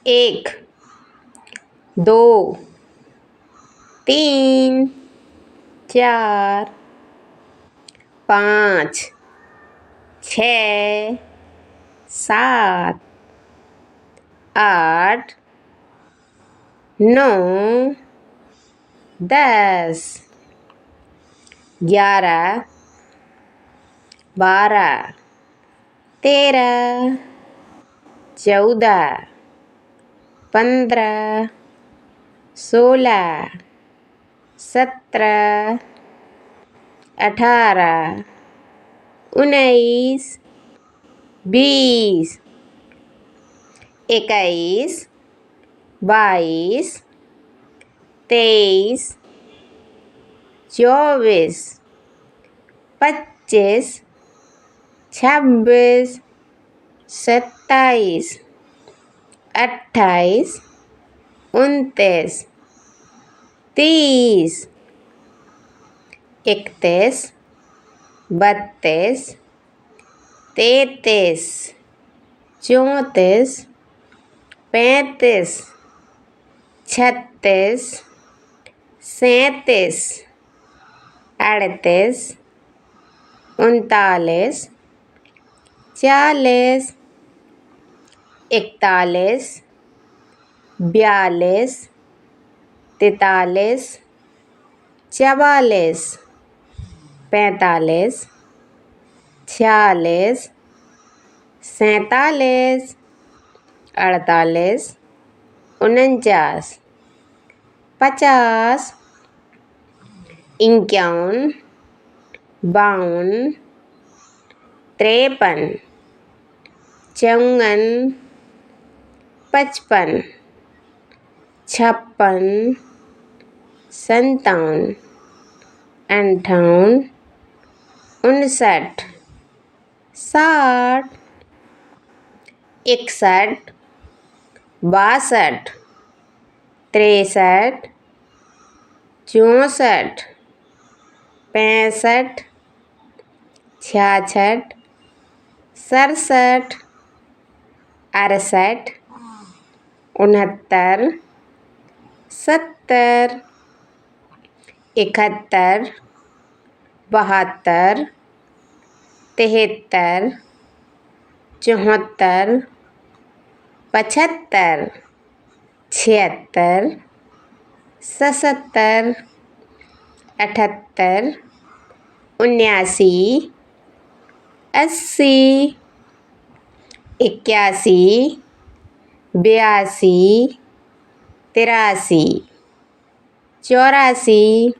एक, दो, तीन, चार, पाँच, छः, सात, आठ, नौ, 10, 11, 12, 13, 14, 15, 16, 17, 18, 19, 20, 21, 22, 23, 24, 25, 26, 27, 28, 29, 30, 31, 32, 33, 34, 35, 36, 37, 38, 39, 40, 41, 42, 43, 44, 45, 46, 47, 48, 49, 50, 51, 52, 53, 54, 55, 56, 57, 58, 59, 60, 61, 62, 63, 64, 65, 66, 67, 68, 69, 70, 71, 72, 73, 74, 75, 76, 77, 78, 79, 80, 81, 82, 83, 84,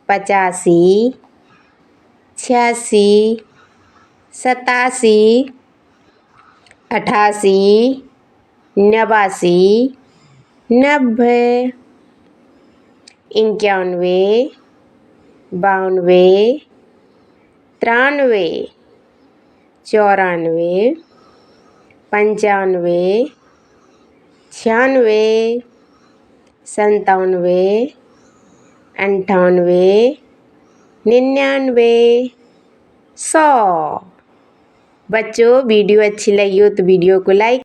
85, 86, 87, 88, 89, 90, 91, 92, 93, 94, 95, 96, 97, 98, 99, 100। बच्चों वीडियो अच्छी लगी हो तो वीडियो को लाइक